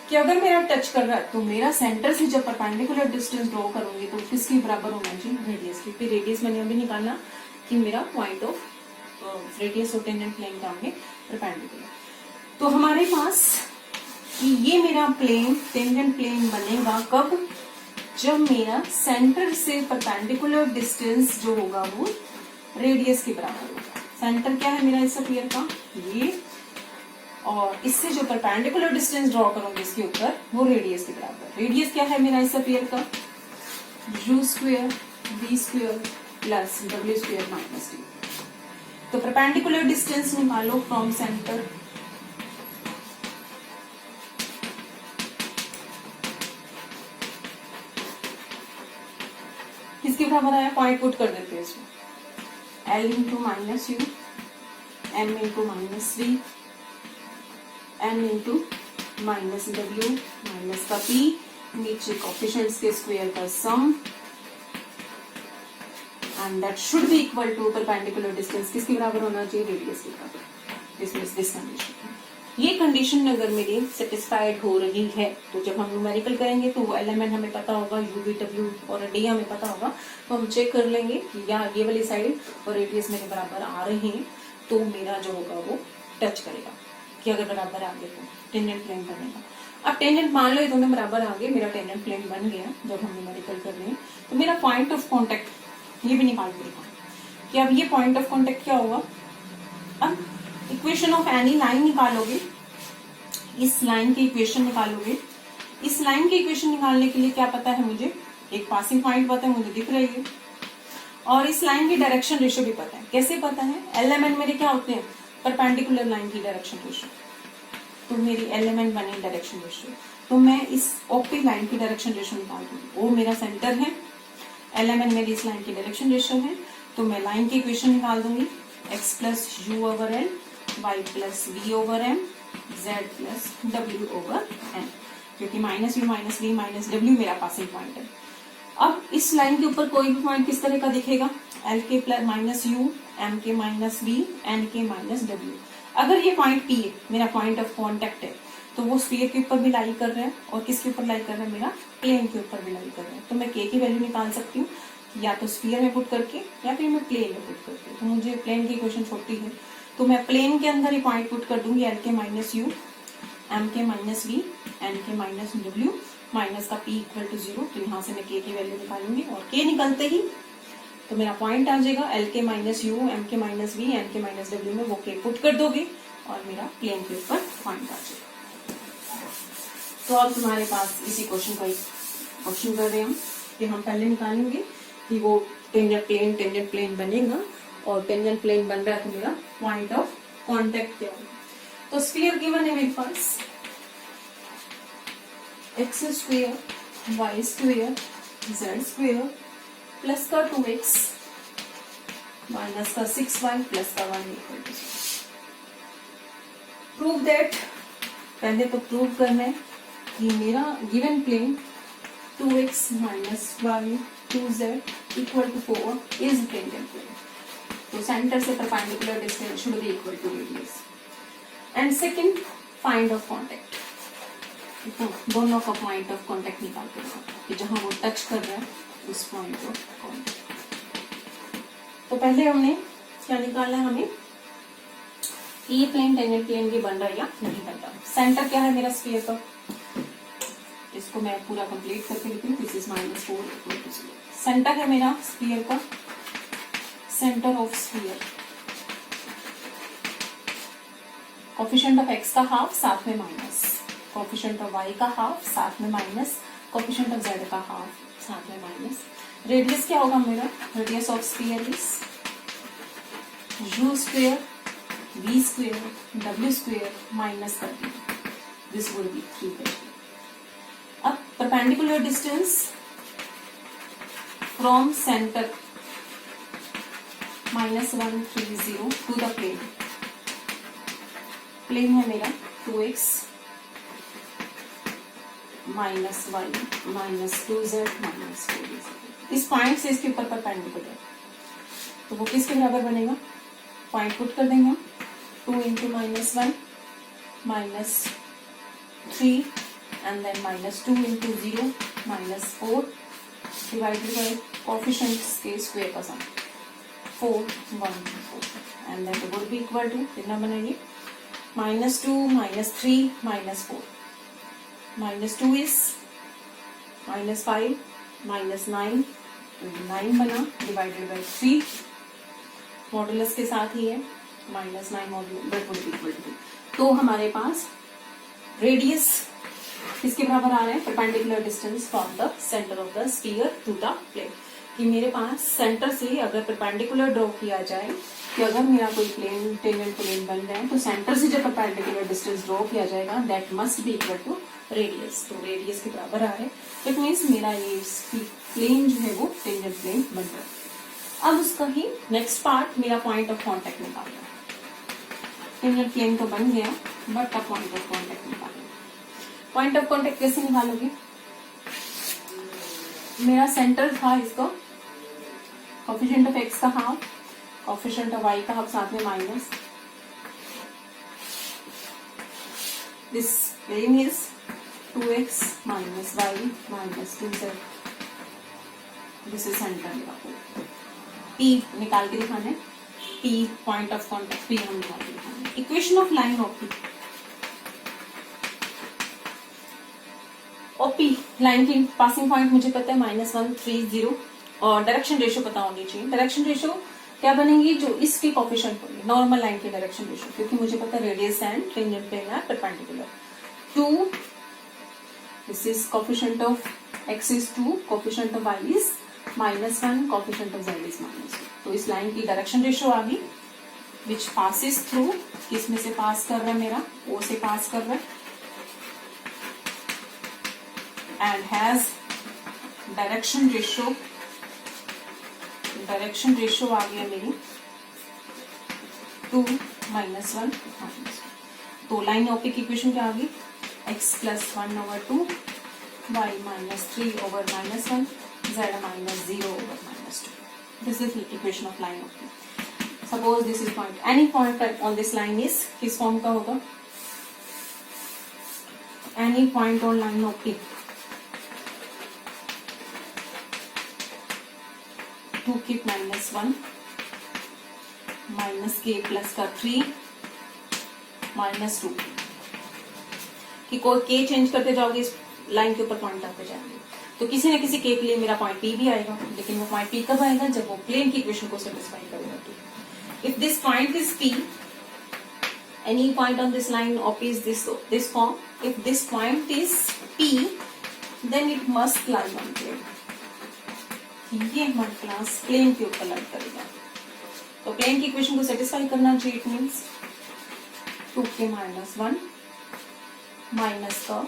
कि अगर मेरा टच कर रहा है तो मेरा सेंटर से जब परपेंडिकुलर डिस्टेंस ड्रॉ करूंगी तो किसके बराबर होना चाहिए, रेडियस, क्योंकि रेडियस मैंने अभी निकालना कि मेरा पॉइंट ऑफ रेडियस और टेंजेंट प्लेन का हमने परपेंडिकुलर। तो हमारे पास कि ये मेरा प्लेन टेंजेंट प्लेन बनेगा कब, जब मेरा सेंटर से परपेंडिकुलर डिस्टेंस जो होगा वो रेडियस के बराबर होगा। सेंटर क्या है मेरा इस स्फीयर का, ये, और इससे जो परपेंडिकुलर डिस्टेंस ड्रॉ करूंगी इसके ऊपर वो रेडियस के बराबर। रेडियस क्या है मेरा इस स्फीयर का, u square v square plus w square minus d। तो परपेंडिकुलर डिस्टेंस निकालो फ्रॉम सेंटर, किसके बराबर आया, पॉइंट पुट कर देते हैं इसमें, l into minus u, m into minus v, n into minus w, minus का p, नीचे कोफिशिएंट्स के स्क्वायर का sum, and that should be equal to perpendicular distance किसके बराबर होना चाहिए, रेडियस के बराबर। दिस मींस दिस कंडीशन, ये कंडीशन अगर मेरी सेटिस्फाइड हो रही है तो जब हम न्यूमेरिकल करेंगे तो वो एलिमेंट हमें पता होगा, u v w और d हमें पता होगा, तो हम चेक कर लेंगे कि या ये वाली साइड और रेडियस मेरे बराबर आ रहे हैं तो मेरा जो होगा वो टच करेगा। कि अगर बराबर आगे तो टेंजेंट प्लेन बनेगा। अब टेंजेंट मान लो ये दोनों बराबर आगे, मेरा टेंजेंट प्लेन बन गया जब हम न्यूमेरिकल कर रहे हैं। तो मेरा पॉइंट ऑफ कांटेक्ट ये भी निकाल के दिखा कि अब ये पॉइंट ऑफ कांटेक्ट क्या होगा। अब इक्वेशन ऑफ एनी लाइन निकालोगे, इस लाइन की इक्वेशन निकालोगे। इस लाइन की इक्वेशन निकालने के लिए क्या पता है मुझे, एक पासिंग पॉइंट पता है, मुझे दिख रही है, और इस लाइन की डायरेक्शन रेशियो भी पता है। कैसे पता है, एलएमएन मेरे क्या होते हैं, परपेंडिकुलर लाइन की डायरेक्शन रेशियो। तो मेरी एलएमएन बनी डायरेक्शन रेशियो, तो मैं इस ओपी लाइन की डायरेक्शन रेशियो निकाल दूंगी। वो मेरा सेंटर है, एलएमएन मेरी इस लाइन की डायरेक्शन रेशियो है, तो मैं लाइन की इक्वेशन निकाल दूंगी, x plus u over l, y plus v over m, z plus w over n, क्योंकि minus u minus v minus डब्ल्यू मेरा पासिंग पॉइंट है। अब इस लाइन के ऊपर कोई भी पॉइंट किस तरह का दिखेगा, एल के प्लस माइनस यू, एम के माइनस वी, एन के माइनस डब्ल्यू। अगर ये पॉइंट पी है, मेरा पॉइंट ऑफ कांटेक्ट है, तो वो स्फीयर के ऊपर भी लाई कर रहा है, और किसके ऊपर लाई कर रहा है, मेरा प्लेन के ऊपर भी लाई कर रहा है। तो मैं के की वैल्यू निकाल सकती हूँ या तो स्फीयर में पुट करके या फिर मैं प्लेन में पुट करके। तो मुझे प्लेन की इक्वेशन छोटी है, तो मैं प्लेन के अंदर ही पॉइंट पुट कर दूंगी, एल के माइनस यू, एम के माइनस वी, एन के माइनस डब्ल्यू, माइनस का पी इक्वल टू 0। तो यहाँ से मैं के की वैल्यू निकालूंगी, और के निकलते ही तो मेरा पॉइंट आ जाएगा, एल के माइनस यू, एम के माइनस वी, एन के माइनस डब्ल्यू में वो के पुट कर दोगे और मेरा प्लेन के ऊपर पॉइंट आ जाएगा। तो अब तुम्हारे पास इसी क्वेश्चन का क्वेश्चन कर रहे हैं हम कि हम पहले निकालेंगे कि वो टेंजेंट प्लेन बनेगा, और टेंजेंट प्लेन बन रहा है तो मेरा पॉइंट ऑफ कांटेक्ट क्या होगा। तो स्फीयर गिवन है मेरे पास, x square y square z square plus का 2x माइनस का 6y प्लस का 1 इक्वल टू 0। प्रूव दैट, पहले तो प्रूव करना है कि मेरा given plane 2x minus y 2z equal to 4 is tangent plane. तो सेंटर से perpendicular distance should be equal to radius. And second, find of contact. तो दोनों का पॉइंट ऑफ कांटेक्ट निकाल के कि जहां वो टच कर रहा है उस पॉइंट ऑफ कांटेक्ट। तो पहले हमने क्या निकालना है, हमें ये प्लेन टेंजेंट प्लेन भी बन रहा है या नहीं बन रहा। सेंटर क्या है मेरा स्फीयर का, इसको मैं पूरा कंप्लीट करके लिख रही हूँ, this is -4 equal to 0। Centre है मेरा स्फीयर का, centre of sphere, coefficient of x का हाफ साथ में माइनस, कोफिशिएंट ऑफ y का हाफ साथ में माइनस, कोफिशिएंट ऑफ z का हाफ साथ में माइनस। रेडियस क्या होगा मेरा, radius of sphere is u square v square w square minus 30, this would be 3। अब perpendicular distance from centre -130 to the plane, plane है मेरा 2x minus y minus 2z minus 4। इस point से इसके ऊपर परपेंडिकुलर, तो वो किसके बराबर बनेगा, पॉइंट पुट कर देंगे हम, 2 into -1 minus 3 and then -2 into 0 minus 4 divided by coefficients के स्क्वायर का sum 4 1 4 and then would be equal to कितना बनेगी, -2 -3 -4, -2 इज -5 -9, 9 बना डिवाइडेड बाई 3 मॉडुलस के साथ ही है -9 मॉडुलस। तो हमारे पास रेडियस किसके बराबर आ रहा है, perpendicular distance from the centre of the sphere to the plane. कि मेरे पास सेंटर से अगर परपेंडिकुलर ड्रॉ किया जाए, कि अगर मेरा कोई प्लेन टेंजेंट प्लेन बन रहा है तो सेंटर से जब परपेंडिकुलर डिस्टेंस ड्रॉ किया जाएगा that must be equal to radius. तो रेडियस के बराबर आ रहा है, इट मीन्स मेरा ये प्लेन जो है वो टेंजेंट प्लेन बन रहा है। अब उसका ही नेक्स्ट पार्ट मेरा पॉइंट ऑफ कांटेक्ट निकालना है। टेंजेंट प्लेन तो बन गया, बट अब पॉइंट ऑफ कांटेक्ट निकालना। पॉइंट ऑफ कांटेक्ट कैसे निकालोगे, मेरा सेंटर था इसका, कोफिशिएंट ऑफ x का हाफ, कोफिशिएंट ऑफ y का हाफ साथ में minus, this plane is 2x minus y minus 2z, this is centre मेरा। P निकाल के दिखाना है, P point of contact P हम निकाल के दिखाना है। Equation of line of P, OP line की पासिंग पॉइंट मुझे पता है -130 और डायरेक्शन रेशियो पता होनी चाहिए। डायरेक्शन रेशियो क्या बनेंगी, जो इसके कोफिशिएंट होंगे नॉर्मल लाइन के डायरेक्शन रेशियो, क्योंकि मुझे पता है radius and tangent plane are perpendicular. 2 this is coefficient of x is 2, coefficient of y is -1, coefficient of z is -2। तो इस लाइन की डायरेक्शन रेशियो आ गई विच पासिस थ्रू, किसमें से पास कर रहा है, मेरा O से पास कर रहा है, एंड हैज डायरेक्शन रेशियो आ गया मेरी 2 -1 -1। तो लाइन ऑफ की इक्वेशन क्या आ गई, x + 1/2 y -3 over -1 z -0 over -2। This is the equation of line of P. Suppose this is point, any point on this line is किस फॉर्म का होगा, any point on line of P 2k -1 -k plus का 3 -2 कि कोई k change करते जाओगे इस line के ऊपर पॉइंट आते जाएंगे, तो किसी न किसी के लिए मेरा पॉइंट P भी आएगा, लेकिन वो पॉइंट P कब आएगा, जब वो प्लेन की इक्वेशन को सेटिस्फाई करेगा। तो if this point is P, any point on this line of is this form, if this point is P then it must lie on plane, ये हमारे क्लास प्लेन के ऊपर लाई करेगा। तो प्लेन की इक्वेशन को सेटिस्फाई करना चाहिए, इट मीन्स 2k -1 माइनस का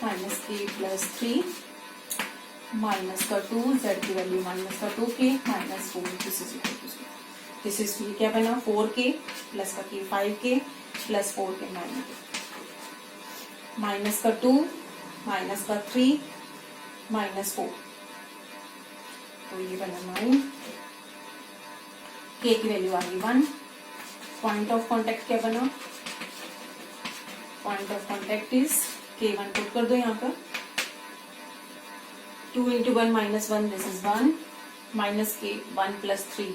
-k + 3 माइनस का 2 z की वैल्यू -2k -4, दिस इज क्या बना 4k प्लस का k 5k plus 4k minus का 2 माइनस का 3 -4, तो ये बना 9, k की वैल्यू आ गई 1। पॉइंट ऑफ कॉन्टेक्ट क्या बना, point of contact is k1 put कर दो यहाँ पर, 2 × 1 -1 this is 1 minus k 1 + 3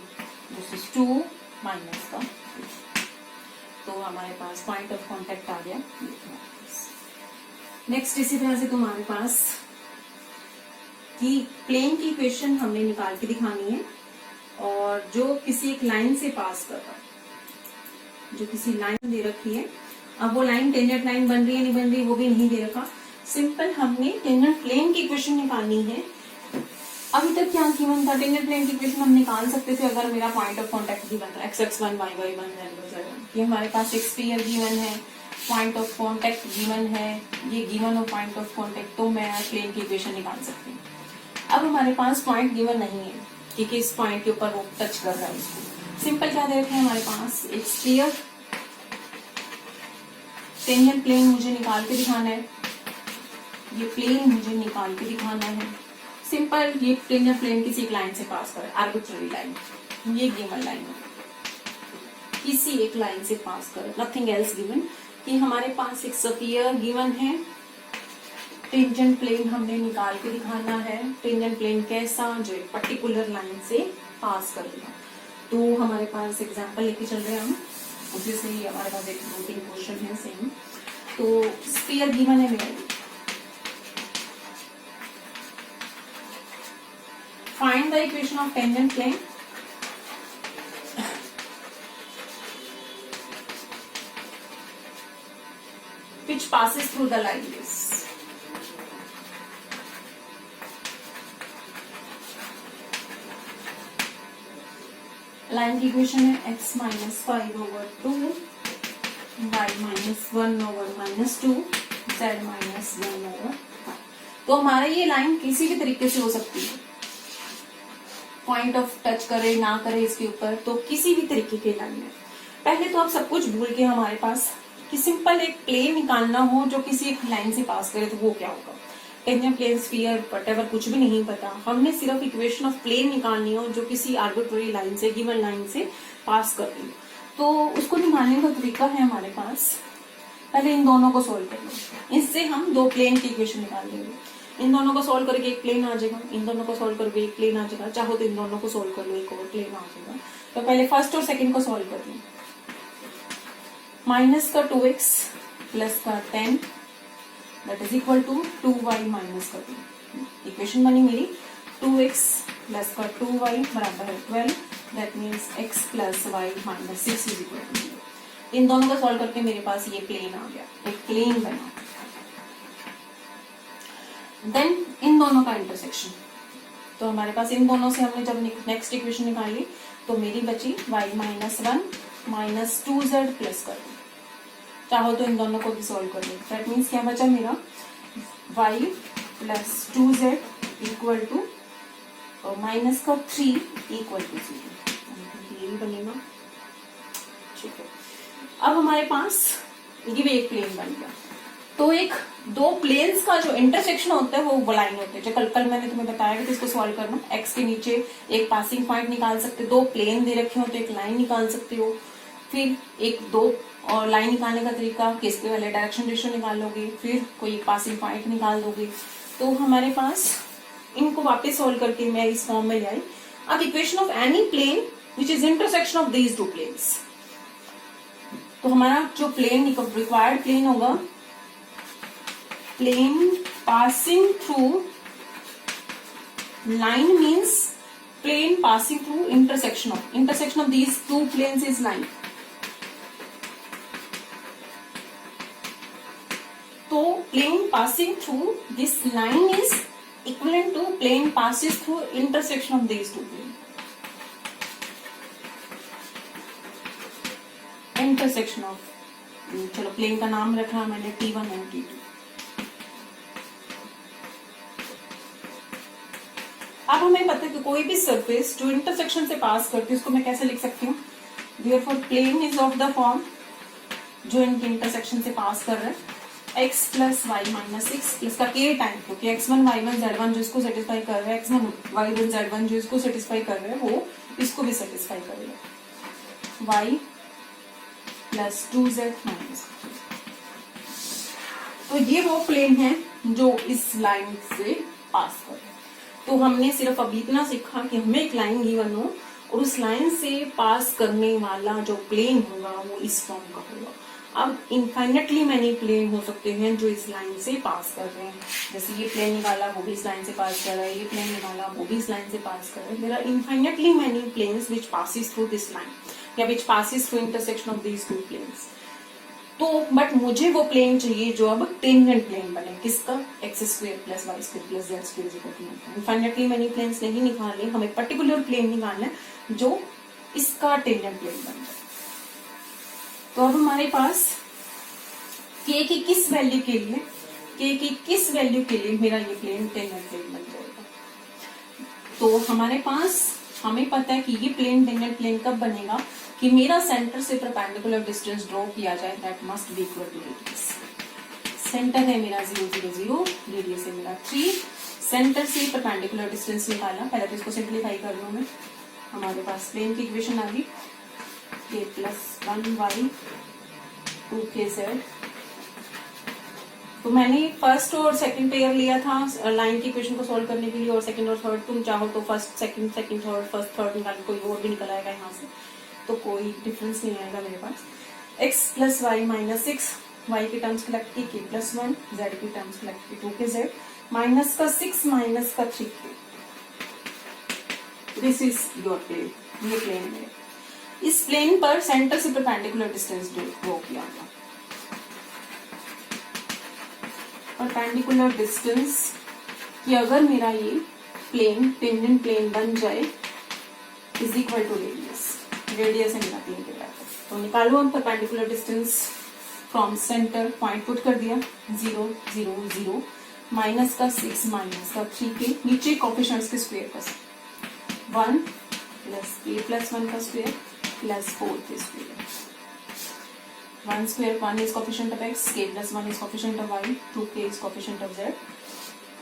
this is 2 minus का 3। तो हमारे पास पॉइंट ऑफ कॉन्टेक्ट आ गया। नेक्स्ट इसी तरह से तुम्हारे पास कि प्लेन की इक्वेशन हमने निकाल के दिखानी है, और जो किसी एक लाइन से पास कर रहा है, जो किसी लाइन दे रखी है, अब वो लाइन टेंजेंट लाइन बन रही है नहीं बन रही वो भी नहीं दे रखा, सिंपल हमने टेंजेंट प्लेन की इक्वेशन निकालनी है। अभी तक क्या गिवन था, टेंजेंट प्लेन की इक्वेशन हम निकाल सकते थे अगर मेरा पॉइंट ऑफ कॉन्टेक्ट गिवन था x1 y1 z1। ये हमारे पास एक स्फीयर गिवन है, पॉइंट ऑफ कॉन्टेक्ट गिवन है, ये गिवन और पॉइंट ऑफ कॉन्टेक्ट, तो मैं प्लेन की इक्वेशन निकाल सकती हूँ। अब हमारे पास पॉइंट गिवन नहीं है कि किस पॉइंट के ऊपर वो टच कर रहा है उसको। सिंपल क्या दे रखे हैं हमारे पास, एक स्फीयर, टेंजेंट प्लेन मुझे निकाल के दिखाना है, ये प्लेन मुझे निकाल के दिखाना है। सिंपल, ये टेंजेंट प्लेन किसी एक लाइन से पास करे, आर्बिट्ररी लाइन, ये गिवन लाइन है, किसी एक लाइन से पास करे, नथिंग एल्स गिवन। कि हमारे पास एक स्फीयर गिवन है, टेंजेंट प्लेन हमने निकाल के दिखाना है। टेंजेंट प्लेन कैसा, जो एक पर्टिकुलर लाइन से पास करेगा। तो हमारे पास एग्जांपल लेके चल रहे हैं हम, उसी से ही हमारे पास एक 2-3 क्वेश्चन है सेम। तो स्फीयर गिवन है मेरे, find the equation of tangent plane. which passes through the line is line की इक्वेशन है x -5/2 y -1/-2 z -1/5। तो हमारा ये लाइन किसी भी तरीके से हो सकती है, पॉइंट ऑफ टच करे ना करे इसके ऊपर, तो किसी भी तरीके की लाइन है। पहले तो आप सब कुछ भूल के हमारे पास कि सिंपल एक प्लेन निकालना हो जो किसी एक लाइन से पास करे, तो वो क्या होगा, टेंजेंट प्लेन, स्फीयर, व्हाटएवर, कुछ भी नहीं पता, हमने सिर्फ इक्वेशन ऑफ प्लेन निकालनी हो जो किसी आर्बिट्ररी लाइन से, गिवन लाइन से पास कर रही हो। तो उसको निकालने का तरीका है हमारे पास, पहले इन दोनों को सोल्व कर लो, इससे हम 2 प्लेन की इक्वेशन निकाल लेंगे। इन दोनों को सोल्व करके एक प्लेन आ जाएगा, इन दोनों को सोल्व करके एक प्लेन आ जाएगा, चाहो तो इन दोनों को सोल्व कर लो, एक और प्लेन आ जाएगा। तो पहले फर्स्ट और सेकेंड को सोल्व कर लो। माइनस का 2x प्लस का 10 that is equal to 2y minus का 2। इक्वेशन बनी मेरी 2x प्लस का 2y बराबर है 12, that means x plus y minus 6 is equal to 0। इन दोनों को सॉल्व करके मेरे पास ये प्लेन आ गया, एक प्लेन बना। देन इन दोनों का इंटरसेक्शन, तो हमारे पास इन दोनों से हमने जब नेक्स्ट इक्वेशन निकाली तो मेरी बची y minus 1 minus 2z plus कर दो। चाहो तो इन दोनों को भी सॉल्व कर लो। दैट मीन्स क्या बचा मेरा y plus 2z equal to minus का 3 इक्वल टू 0। ये भी बनेगा, ठीक है। अब हमारे पास ये भी एक प्लेन बन गया। तो एक दो प्लेन्स का जो इंटरसेक्शन होता है वो लाइन होते हैं, जो कल मैंने तुम्हें बताया कि इसको सॉल्व करना। एक्स के नीचे एक पासिंग पॉइंट निकाल सकते हो, दो प्लेन दे रखे हो तो एक लाइन निकाल सकते हो। फिर एक दो और लाइन निकालने का तरीका किसके वाले डायरेक्शन रेशियो निकालोगे, फिर कोई पासिंग पॉइंट निकाल दोगे। तो हमारे पास इनको वापस सॉल्व करके मैं इस फॉर्म में ले आई। अब equation of any plane which is intersection of these two planes, तो हमारा जो प्लेन रिक्वायर्ड प्लेन होगा plane passing through line means plane passing through intersection of these two planes is line। तो plane passing through this line is equivalent to plane passes through intersection of these two planes। intersection of, चलो plane का नाम रखा मैंने T1 और T2। अब हमें पता है कि कोई भी सरफेस जो इंटरसेक्शन से पास करती है उसको मैं कैसे लिख सकती हूँ। Therefore plane is of the form जो इनके इंटरसेक्शन से पास कर रहा है x plus y minus 6 plus का k टाइम, क्योंकि x1 y1 z1 जो इसको सेटिस्फाई कर रहा है, x1 y1 z1 जो इसको सेटिस्फाई कर रहा है वो इसको भी सेटिस्फाई करेगा, y प्लस 2z माइनस। तो ये वो प्लेन है जो इस लाइन से पास कर रहा है। तो हमने सिर्फ अभी इतना सीखा कि हमें एक लाइन गिवन हो और उस लाइन से पास करने वाला जो प्लेन होगा वो इस फॉर्म का होगा। अब इनफाइनेटली मैनी प्लेन हो सकते हैं जो इस लाइन से पास कर रहे हैं, जैसे ये प्लेन निकाला वो भी इस लाइन से पास कर रहा है, ये प्लेन निकाला वो भी इस लाइन से पास कर रहा है। There are infinitely many planes which passes through this line या which passes through intersection of these two planes. तो बट मुझे वो प्लेन चाहिए जो अब टेंजेंट प्लेन बने, किसका, x square plus y square plus z square. Infinitely many planes नहीं निकालने, हमें पर्टिकुलर प्लेन निकालना है जो इसका टेंजेंट प्लेन बन जाए। तो अब हमारे पास k की किस वैल्यू के लिए मेरा ये प्लेन टेंजेंट प्लेन बन जाएगा। तो हमारे पास हमें पता है कि ये प्लेन टेंजेंट प्लेन कब बनेगा कि मेरा सेंटर से परपेंडिकुलर डिस्टेंस ड्रॉ किया जाए, that must be equal to radius. Centre है मेरा 0 0 0, रेडियस है मेरा 3। सेंटर से परपेंडिकुलर डिस्टेंस निकाला, पहले तो इसको सिंप्लीफाई कर लूं मैं। हमारे पास प्लेन की इक्वेशन आ गई k प्लस 1y 2kz। तो मैंने फर्स्ट और सेकंड पेयर लिया था लाइन की इक्वेशन को सॉल्व करने के लिए, और सेकंड और थर्ड तुम चाहो तो first second third first third निकाल, कोई और भी निकल आएगा यहाँ से, तो कोई डिफरेंस नहीं आएगा मेरे पास। x plus y minus 6, y की टर्म्स कलेक्ट की k प्लस 1, z की टर्म्स कलेक्ट की 2kz, माइनस का 6 माइनस का 3k। This is your plane, ये प्लेन है। इस प्लेन पर सेंटर से परपेंडिकुलर डिस्टेंस ड्रॉ किया गया। परपेंडिकुलर डिस्टेंस कि अगर मेरा ये प्लेन टेंजेंट प्लेन बन जाए is equal to radius. Radius है मेरा प्लेन के बराबर। तो निकालो हम perpendicular distance from centre, point put कर दिया 0 0 0, माइनस का 6 माइनस का 3k, नीचे कोफिशिएंट्स के स्क्वायर का 1 प्लस k प्लस 1 का square plus 4k square. 1 square 1 is coefficient of x, k plus 1 is coefficient of y, 2k is coefficient of z,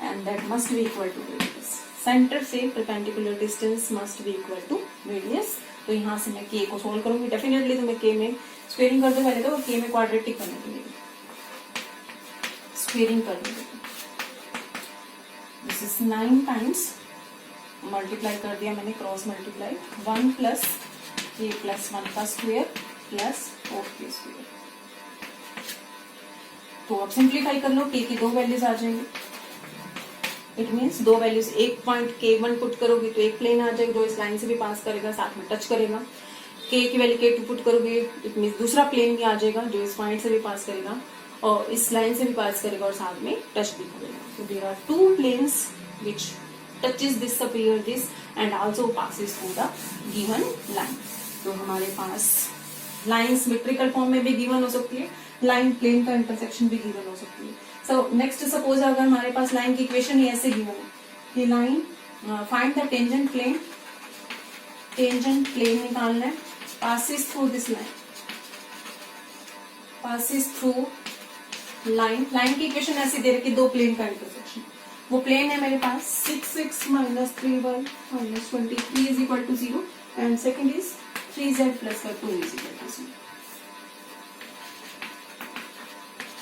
and that must be equal to radius. Centre से perpendicular distance must be equal to radius. तो यहाँ से मैं k को solve करूंगी definitely, तो मैं k में स्क्वेयरिंग कर दो पहले, तो k में क्वाड्रेटिक करने के लिए स्क्वेयरिंग कर दो। दिस इज 9 टाइम्स, मल्टीप्लाई कर दिया मैंने, cross multiply, 1 plus k plus 1 का स्क्वायर प्लस 4k स्क्वायर। तो अब सिंप्लीफाई कर लो, के की 2 वैल्यूज आ जाएंगी। इट मीन्स 2 वैल्यूज, एक पॉइंट K1 पुट करोगे तो एक प्लेन आ जाएगा जो इस लाइन से भी पास करेगा, साथ में टच करेगा। K की वैल्यू K2 पुट करोगे, इट मीन्स दूसरा प्लेन भी आ जाएगा जो इस पॉइंट से भी पास करेगा और इस लाइन से भी पास करेगा और साथ में टच भी करेगा। तो there are 2 planes which touches this superior this and also passes through the given line। तो हमारे पास लाइन सिमेट्रिकल फॉर्म में भी गिवन हो सकती है, लाइन प्लेन का इंटरसेक्शन भी गिवन हो सकती है। सो नेक्स्ट सपोज अगर हमारे पास लाइन की इक्वेशन ऐसे गिवन है कि line find the tangent plane निकालना है, passes through this line, passes through line। Line की इक्वेशन ऐसी दे रखी, 2 प्लेन का इंटरसेक्शन। वो प्लेन है मेरे पास 6x minus 3y minus 23 is equal to 0 and second is 3z plus 2 is equal to 0।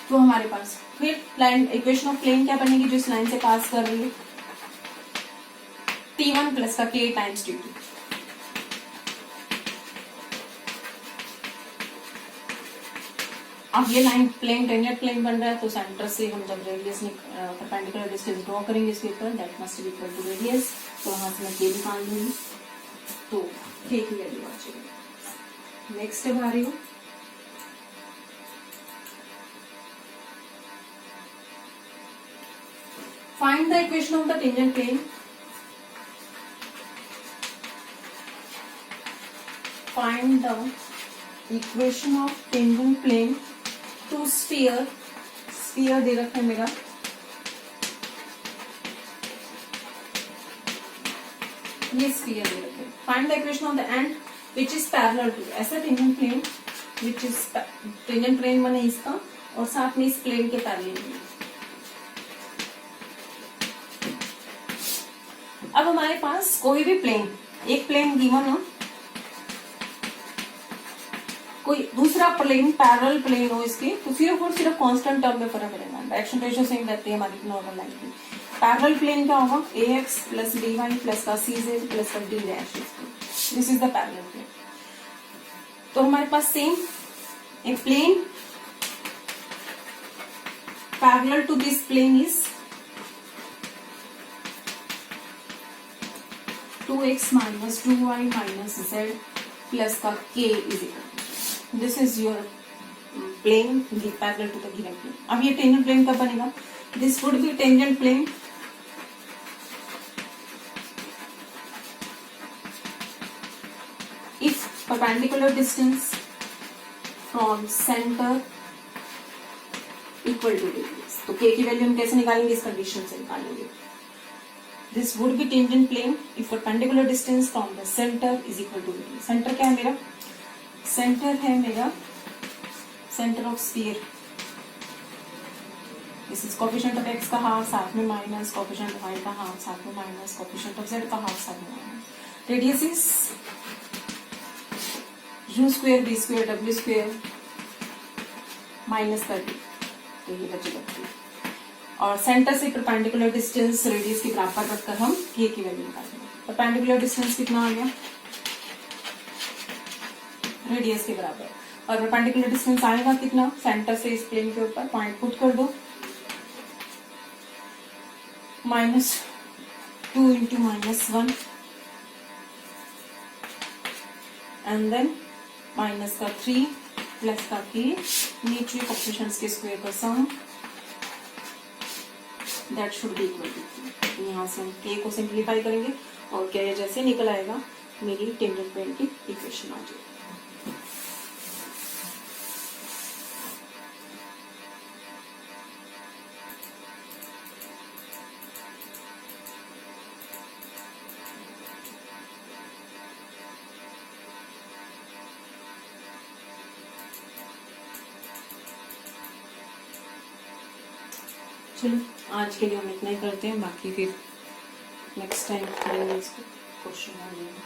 तो हमारे पास फिर लाइन इक्वेशन ऑफ प्लेन क्या बनेगी जो इस लाइन से पास कर रही है, T1 प्लस का K टाइम्स T2। अब ये लाइन प्लेन टेंजेंट प्लेन बन रहा है तो सेंटर से हम जब रेडियस परपेंडिकुलर डिस्टेंस ड्रॉ करेंगे इसके ऊपर, that must be equal to radius. तो वहां से मैं K निकाल लूंगी, तो K की वैल्यू आ जाएगी। नेक्स्ट स्टेप आ रही हूँ, find the equation of the tangent plane. Find the equation of tangent plane to sphere दे रखा है मेरा, ये स्फीयर दे रखा है। Find the equation of the and which is parallel to, ऐसा tangent plane which is tangent plane बने इसका और साथ में इस प्लेन के पैरेलल है। अब हमारे पास कोई भी प्लेन, एक प्लेन गिवन हो, कोई दूसरा प्लेन पैरेलल प्लेन हो इसके, तो सिर्फ और सिर्फ कांस्टेंट टर्म में फर्क रहेगा, डायरेक्शन रेशियो सेम रहती है हमारी नॉर्मल लाइन की। पैरेलल प्लेन क्या होगा, ax प्लस dy प्लस का cz प्लस का d dash, this is the parallel plane. तो हमारे पास same a plane parallel to this plane is 2x minus 2y minus z plus का k is equal। This is your plane parallel to the given plane. अब ये tangent plane कब बनेगा, this would be tangent plane if perpendicular distance from centre equal to radius. तो k की value हम कैसे निकालेंगे, इस कंडीशन से निकालेंगे। This would be tangent plane if perpendicular distance from the centre is equal to radius. Centre क्या है मेरा, सेंटर है मेरा centre of sphere, this is coefficient of x का हाफ साथ में माइनस, कोएफिशिएंट ऑफ y का हाफ साथ में माइनस, कोएफिशिएंट ऑफ z का हाफ साथ में minus. Radius is u square v square w square minus 30, तो ये बचेगा। और सेंटर से परपेंडिकुलर डिस्टेंस रेडियस के बराबर रखकर हम k की वैल्यू निकालेंगे। परपेंडिकुलर डिस्टेंस कितना आ गया, रेडियस के बराबर, और परपेंडिकुलर डिस्टेंस आएगा कितना, सेंटर से इस प्लेन के ऊपर पॉइंट पुट कर दो, -2 इंटू -1 एंड देन माइनस का 3 प्लस का k, नीचे कोएफिशिएंट्स के स्क्वायर का sum, that should be equal to. यहाँ से हम k को सिंप्लीफाई करेंगे और क्या जैसे निकल आएगा मेरी टेंजेंट प्लेन की इक्वेशन आ जाएगी। चलो आज के लिए हम इतना ही करते हैं, बाकी फिर नेक्स्ट टाइम करेंगे इसको क्वेश्चन आ जाएगा।